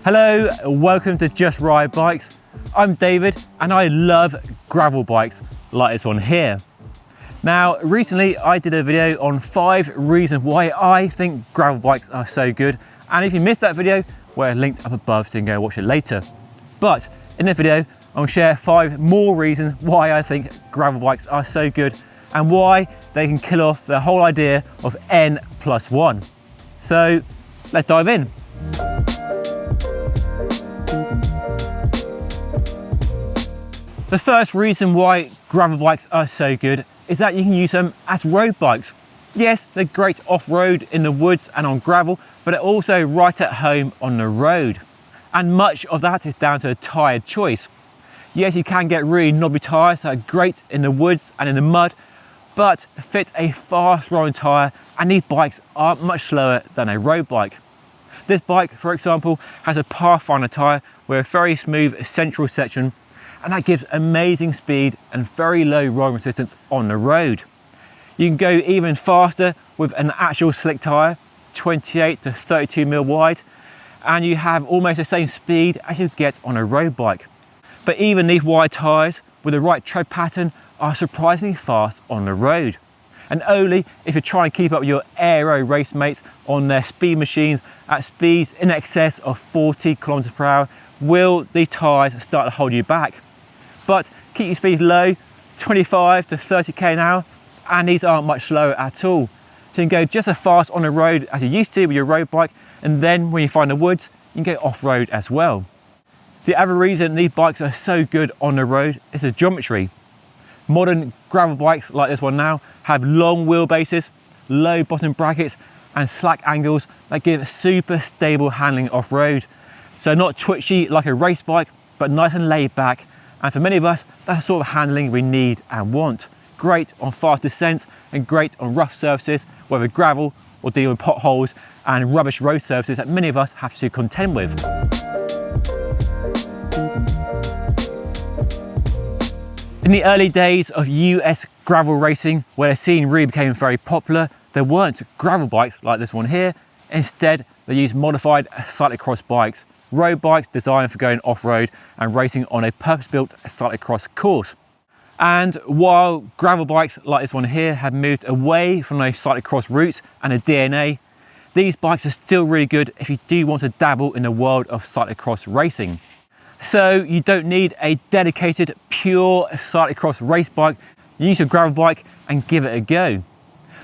Hello, welcome to Just Ride Bikes. I'm David and I love gravel bikes like this one here. Now, recently I did a video on 5 reasons why I think gravel bikes are so good. And if you missed that video, we're linked up above so you can go watch it later. But in this video, I'm going to share 5 more reasons why I think gravel bikes are so good and why they can kill off the whole idea of N+1. So let's dive in. The first reason why gravel bikes are so good is that you can use them as road bikes. Yes, they're great off-road in the woods and on gravel, but they're also right at home on the road. And much of that is down to a tyre choice. Yes, you can get really knobby tyres that are great in the woods and in the mud, but fit a fast rolling tyre, and these bikes are much slower than a road bike. This bike, for example, has a Pathfinder tyre with a very smooth central section, and that gives amazing speed and very low rolling resistance on the road. You can go even faster with an actual slick tyre, 28 to 32mm wide, and you have almost the same speed as you get on a road bike. But even these wide tyres with the right tread pattern are surprisingly fast on the road. And only if you're trying to keep up with your aero race mates on their speed machines at speeds in excess of 40 km/h will these tyres start to hold you back. But keep your speed low, 25 to 30k an hour, and these aren't much slower at all. So you can go just as fast on the road as you used to with your road bike, and then when you find the woods, you can go off-road as well. The other reason these bikes are so good on the road is the geometry. Modern gravel bikes like this one now have long wheelbases, low bottom brackets, and slack angles that give super stable handling off-road. So not twitchy like a race bike, but nice and laid back. And for many of us, that's the sort of handling we need and want. Great on fast descents and great on rough surfaces, whether gravel or dealing with potholes and rubbish road surfaces that many of us have to contend with. In the early days of US gravel racing, where the scene really became very popular, there weren't gravel bikes like this one here. Instead, they used modified cyclocross bikes, road bikes designed for going off-road and racing on a purpose-built cyclocross course. And while gravel bikes like this one here have moved away from those cyclocross routes and the DNA, these bikes are still really good if you do want to dabble in the world of cyclocross racing. So you don't need a dedicated, pure cyclocross race bike. Use your gravel bike and give it a go.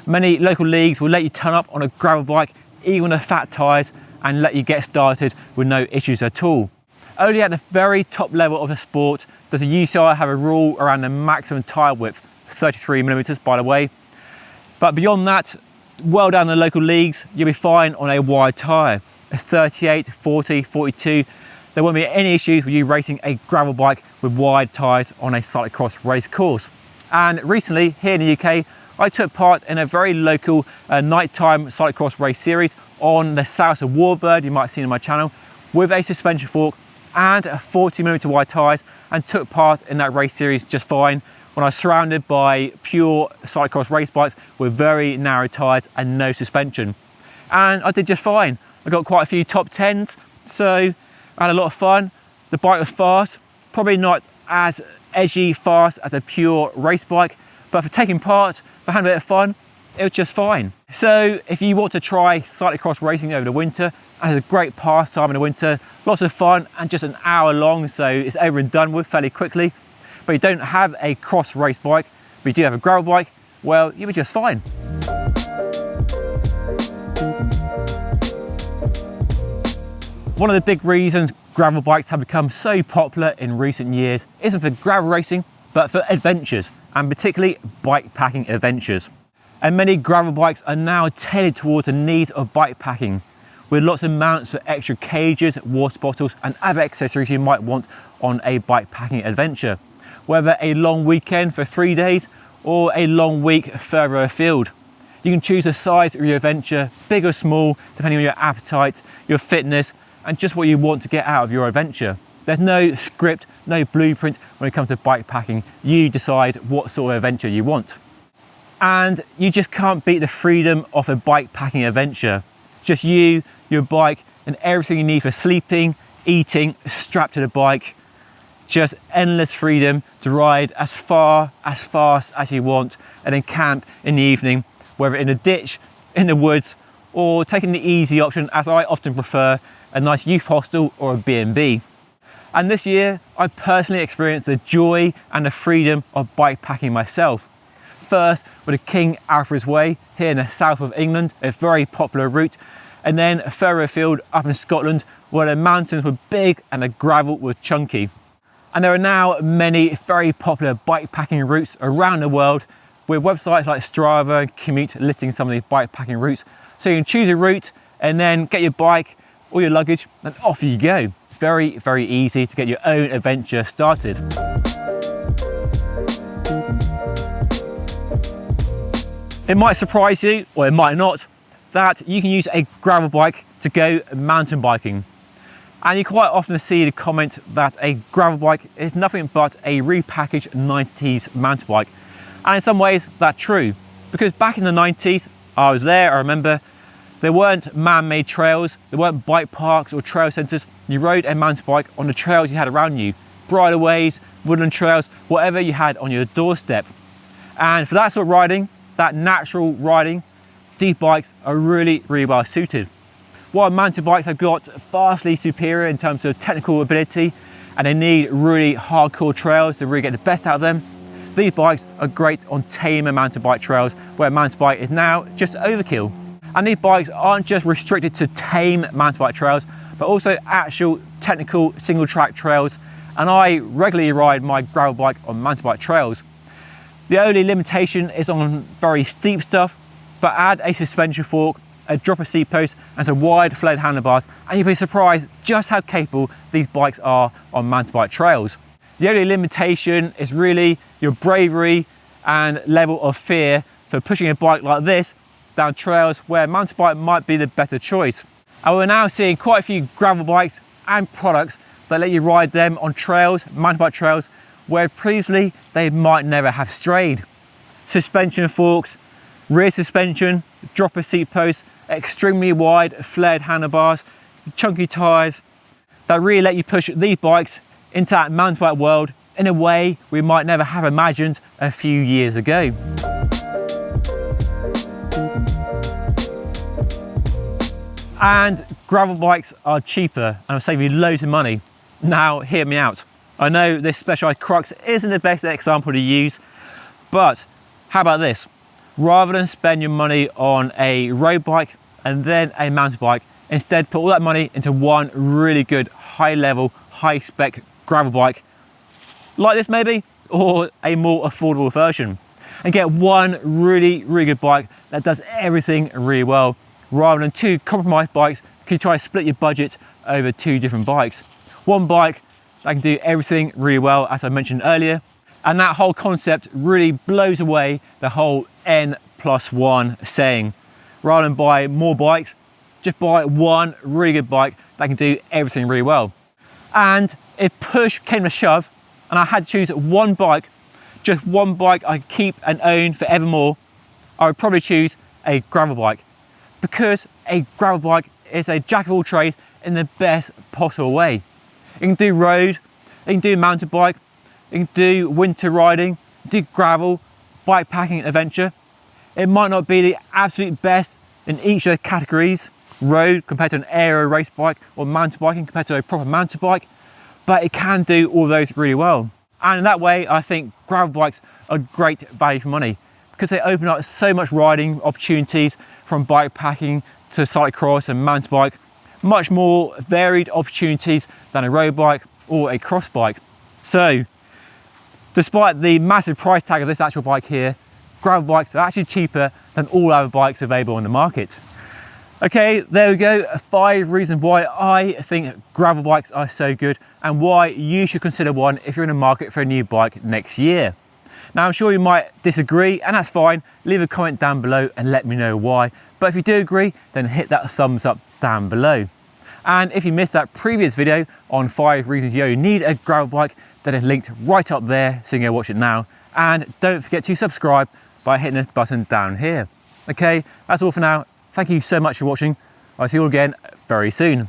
Many local leagues will let you turn up on a gravel bike, even with fat tyres, and let you get started with no issues at all. Only at the very top level of the sport does the UCI have a rule around the maximum tyre width, 33mm by the way. But beyond that, well down the local leagues, you'll be fine on a wide tyre. A 38, 40, 42, there won't be any issues with you racing a gravel bike with wide tyres on a cyclocross race course. And recently, here in the UK, I took part in a very local nighttime cyclocross race series on the south of Warbird, you might have seen on my channel, with a suspension fork and 40mm wide tyres, and took part in that race series just fine when I was surrounded by pure cyclocross race bikes with very narrow tyres and no suspension. And I did just fine. I got quite a few top 10s, so I had a lot of fun. The bike was fast, probably not as edgy fast as a pure race bike, but for taking part, for having a bit of fun, it was just fine. So if you want to try cyclocross racing over the winter, it's a great pastime in the winter, lots of fun and just an hour long, so it's over and done with fairly quickly. But you don't have a cross race bike, but you do have a gravel bike, well, you'll be just fine. One of the big reasons gravel bikes have become so popular in recent years isn't for gravel racing, but for adventures, and particularly bikepacking adventures. And many gravel bikes are now tailored towards the needs of bikepacking, with lots of mounts for extra cages, water bottles and other accessories you might want on a bikepacking adventure, whether a long weekend for 3 days or a long week further afield. You can choose the size of your adventure, big or small, depending on your appetite, your fitness, and just what you want to get out of your adventure. There's no script, no blueprint when it comes to bikepacking. You decide what sort of adventure you want. And you just can't beat the freedom of a bikepacking adventure. Just you, your bike, and everything you need for sleeping, eating, strapped to the bike. Just endless freedom to ride as far, as fast as you want, and then camp in the evening, whether in a ditch, in the woods, or taking the easy option, as I often prefer, a nice youth hostel or a B&B. And this year, I personally experienced the joy and the freedom of bikepacking myself. First, with the King Alfred's Way here in the south of England, a very popular route, and then further afield up in Scotland, where the mountains were big and the gravel was chunky. And there are now many very popular bikepacking routes around the world, with websites like Strava and Commute listing some of these bikepacking routes. So you can choose a route and then get your bike or your luggage and off you go. Very, very easy to get your own adventure started. It might surprise you, or it might not, that you can use a gravel bike to go mountain biking. And you quite often see the comment that a gravel bike is nothing but a repackaged 90s mountain bike. And in some ways that's true, because back in the 90s, I was there, I remember, there weren't man-made trails, there weren't bike parks or trail centres. You rode a mountain bike on the trails you had around you, bridleways, woodland trails, whatever you had on your doorstep. And for that sort of riding, that natural riding, these bikes are really, really well suited. While mountain bikes have got vastly superior in terms of technical ability, and they need really hardcore trails to really get the best out of them, these bikes are great on tamer mountain bike trails, where a mountain bike is now just overkill. And these bikes aren't just restricted to tame mountain bike trails, but also actual technical single track trails. And I regularly ride my gravel bike on mountain bike trails. The only limitation is on very steep stuff, but add a suspension fork, a dropper seat post, and some wide flared handlebars, and you'll be surprised just how capable these bikes are on mountain bike trails. The only limitation is really your bravery and level of fear for pushing a bike like this down trails where mountain bike might be the better choice. And we're now seeing quite a few gravel bikes and products that let you ride them on trails, mountain bike trails, where previously they might never have strayed. Suspension forks, rear suspension, dropper seat posts, extremely wide flared handlebars, chunky tyres that really let you push these bikes into that mountain bike world in a way we might never have imagined a few years ago. And gravel bikes are cheaper and will save you loads of money. Now, hear me out. I know this Specialized Crux isn't the best example to use, but how about this? Rather than spend your money on a road bike and then a mountain bike, instead put all that money into one really good, high level, high spec gravel bike, like this maybe, or a more affordable version. And get one really, really good bike that does everything really well, rather than two compromised bikes. You can try to split your budget over two different bikes. One bike that can do everything really well, as I mentioned earlier, and that whole concept really blows away the whole N+1 saying. Rather than buy more bikes, just buy one really good bike that can do everything really well. And if push came to shove and I had to choose one bike, just one bike I could keep and own forevermore, I would probably choose a gravel bike, because a gravel bike is a jack of all trades in the best possible way. You can do road, you can do mountain bike, you can do winter riding, do gravel, bikepacking adventure. It might not be the absolute best in each of the categories, road compared to an aero race bike, or mountain biking compared to a proper mountain bike, but it can do all those really well. And in that way, I think gravel bikes are great value for money, because they open up so much riding opportunities, from bikepacking to cyclocross and mountain bike, much more varied opportunities than a road bike or a cross bike. So, despite the massive price tag of this actual bike here, gravel bikes are actually cheaper than all other bikes available on the market. Okay, there we go, 5 reasons why I think gravel bikes are so good, and why you should consider one if you're in the market for a new bike next year. Now, I'm sure you might disagree, and that's fine. Leave a comment down below and let me know why. But if you do agree, then hit that thumbs up down below. And if you missed that previous video on 5 reasons you need a gravel bike, then it's linked right up there, so you can go watch it now. And don't forget to subscribe by hitting this button down here. Okay, that's all for now. Thank you so much for watching. I'll see you all again very soon.